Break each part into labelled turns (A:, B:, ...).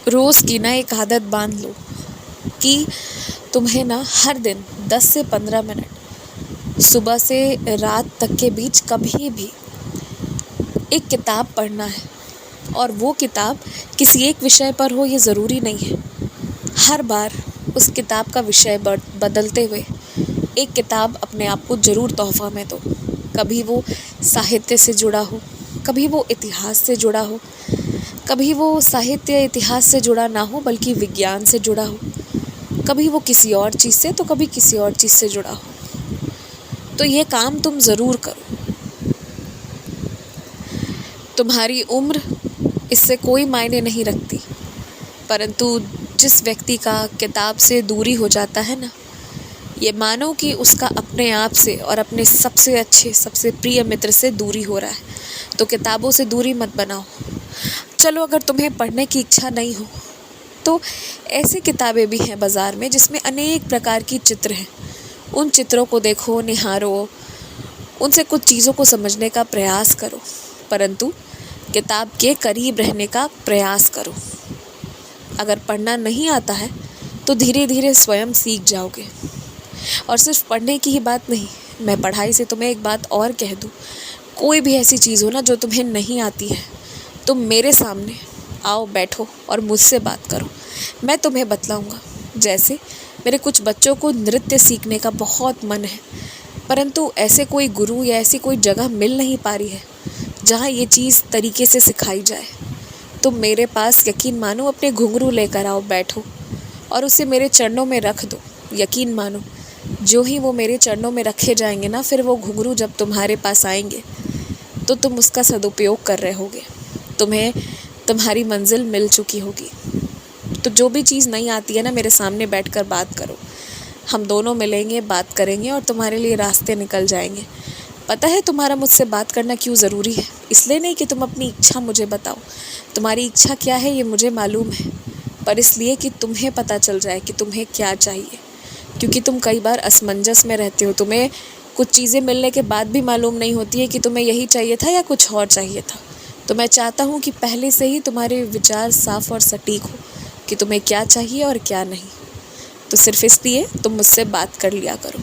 A: रोज़ की ना एक आदत बांध लो कि तुम्हें ना हर दिन 10 से 15 मिनट सुबह से रात तक के बीच कभी भी एक किताब पढ़ना है। और वो किताब किसी एक विषय पर हो ये ज़रूरी नहीं है। हर बार उस किताब का विषय बदलते हुए एक किताब अपने आप को ज़रूर तोहफ़ा में दो। कभी वो साहित्य से जुड़ा हो, कभी वो इतिहास से जुड़ा हो, कभी वो साहित्य इतिहास से जुड़ा ना हो बल्कि विज्ञान से जुड़ा हो, कभी वो किसी और चीज़ से तो कभी किसी और चीज़ से जुड़ा हो। तो ये काम तुम ज़रूर करो। तुम्हारी उम्र इससे कोई मायने नहीं रखती, परंतु जिस व्यक्ति का किताब से दूरी हो जाता है ना, ये मानो कि उसका अपने आप से और अपने सबसे अच्छे सबसे प्रिय मित्र से दूरी हो रहा है। तो किताबों से दूरी मत बनाओ। चलो अगर तुम्हें पढ़ने की इच्छा नहीं हो तो ऐसी किताबें भी हैं बाज़ार में जिसमें अनेक प्रकार की चित्र हैं। उन चित्रों को देखो, निहारो, उनसे कुछ चीज़ों को समझने का प्रयास करो, परंतु किताब के करीब रहने का प्रयास करो। अगर पढ़ना नहीं आता है तो धीरे धीरे स्वयं सीख जाओगे। और सिर्फ पढ़ने की ही बात नहीं, मैं पढ़ाई से तुम्हें एक बात और कह दूँ। कोई भी ऐसी चीज़ हो ना जो तुम्हें नहीं आती है, तुम मेरे सामने आओ, बैठो और मुझसे बात करो, मैं तुम्हें बतलाऊँगा। जैसे मेरे कुछ बच्चों को नृत्य सीखने का बहुत मन है, परंतु ऐसे कोई गुरु या ऐसी कोई जगह मिल नहीं पा रही है जहाँ ये चीज़ तरीके से सिखाई जाए। तो मेरे पास यकीन मानो अपने घुंघरू लेकर आओ, बैठो और उसे मेरे चरणों में रख दो। यकीन मानो जो ही वो मेरे चरणों में रखे जाएंगे ना, फिर वो घुंघरू जब तुम्हारे पास आएंगे तो तुम उसका सदुपयोग कर रहे होगे। तुम्हें तुम्हारी मंजिल मिल चुकी होगी। तो जो भी चीज़ नहीं आती है ना, मेरे सामने बैठकर बात करो। हम दोनों मिलेंगे, बात करेंगे और तुम्हारे लिए रास्ते निकल जाएंगे। पता है तुम्हारा मुझसे बात करना क्यों ज़रूरी है? इसलिए नहीं कि तुम अपनी इच्छा मुझे बताओ, तुम्हारी इच्छा क्या है ये मुझे मालूम है, पर इसलिए कि तुम्हें पता चल जाए कि तुम्हें क्या चाहिए। क्योंकि तुम कई बार असमंजस में रहते हो, तुम्हें कुछ चीज़ें मिलने के बाद भी मालूम नहीं होती है कि तुम्हें यही चाहिए था या कुछ और चाहिए था। तो मैं चाहता हूँ कि पहले से ही तुम्हारे विचार साफ और सटीक हो कि तुम्हें क्या चाहिए और क्या नहीं। तो सिर्फ इसलिए तुम मुझसे बात कर लिया करो।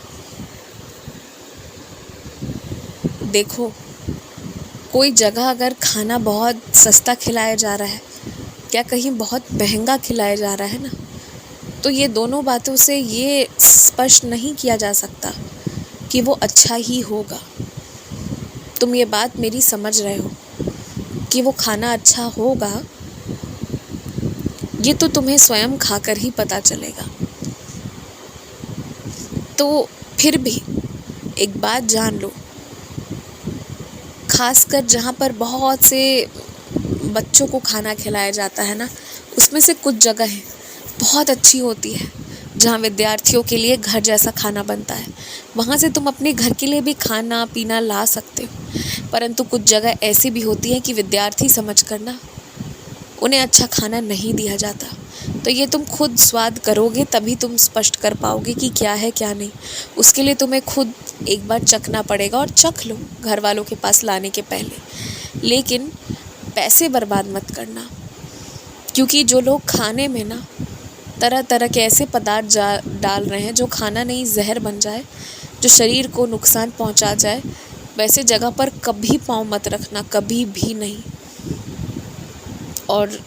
A: देखो, कोई जगह अगर खाना बहुत सस्ता खिलाया जा रहा है या कहीं बहुत महंगा खिलाया जा रहा है ना, तो ये दोनों बातों से ये स्पष्ट नहीं किया जा सकता कि वो अच्छा ही होगा। तुम ये बात मेरी समझ रहे हो कि वो खाना अच्छा होगा, ये तो तुम्हें स्वयं खाकर ही पता चलेगा। तो फिर भी एक बात जान लो, खासकर जहाँ पर बहुत से बच्चों को खाना खिलाया जाता है ना, उसमें से कुछ जगह बहुत अच्छी होती है जहाँ विद्यार्थियों के लिए घर जैसा खाना बनता है। वहाँ से तुम अपने घर के लिए भी खाना पीना ला सकते हो। परंतु कुछ जगह ऐसी भी होती है कि विद्यार्थी समझ कर ना उन्हें अच्छा खाना नहीं दिया जाता। तो ये तुम खुद स्वाद करोगे तभी तुम स्पष्ट कर पाओगे कि क्या है क्या नहीं। उसके लिए तुम्हें खुद एक बार चखना पड़ेगा और चख लो घर वालों के पास लाने के पहले। लेकिन पैसे बर्बाद मत करना, क्योंकि जो लोग खाने में ना तरह तरह के ऐसे पदार्थ डाल रहे हैं जो खाना नहीं जहर बन जाए, जो शरीर को नुकसान पहुंचा जाए, वैसे जगह पर कभी पाँव मत रखना, कभी भी नहीं। और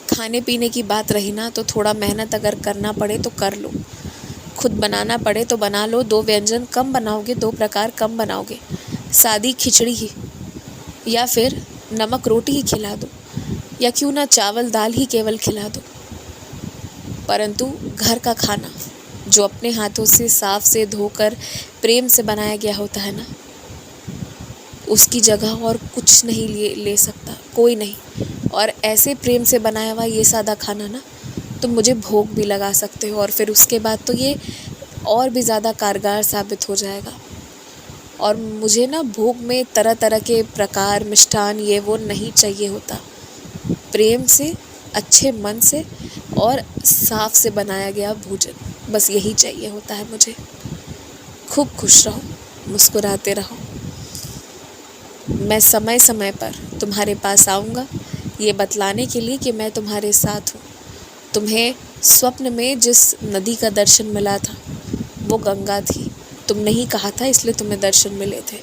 A: खाने पीने की बात रही ना, तो थोड़ा मेहनत अगर करना पड़े तो कर लो, खुद बनाना पड़े तो बना लो। 2 व्यंजन कम बनाओगे, 2 प्रकार कम बनाओगे, सादी खिचड़ी ही या फिर नमक रोटी ही खिला दो, या क्यों ना चावल दाल ही केवल खिला दो। परंतु घर का खाना जो अपने हाथों से साफ से धोकर प्रेम से बनाया गया होता है ना, उसकी जगह और कुछ नहीं ले सकता, कोई नहीं। और ऐसे प्रेम से बनाया हुआ ये सादा खाना ना, तुम मुझे भोग भी लगा सकते हो और फिर उसके बाद तो ये और भी ज़्यादा कारगर साबित हो जाएगा। और मुझे ना भोग में तरह तरह के प्रकार, मिष्ठान, ये वो नहीं चाहिए होता। प्रेम से, अच्छे मन से और साफ से बनाया गया भोजन, बस यही चाहिए होता है मुझे। खूब खुश रहो, मुस्कुराते रहो। मैं समय समय पर तुम्हारे पास आऊँगा, ये बतलाने के लिए कि मैं तुम्हारे साथ हूँ। तुम्हें स्वप्न में जिस नदी का दर्शन मिला था वो गंगा थी। तुमने ही कहा था, इसलिए तुम्हें दर्शन मिले थे।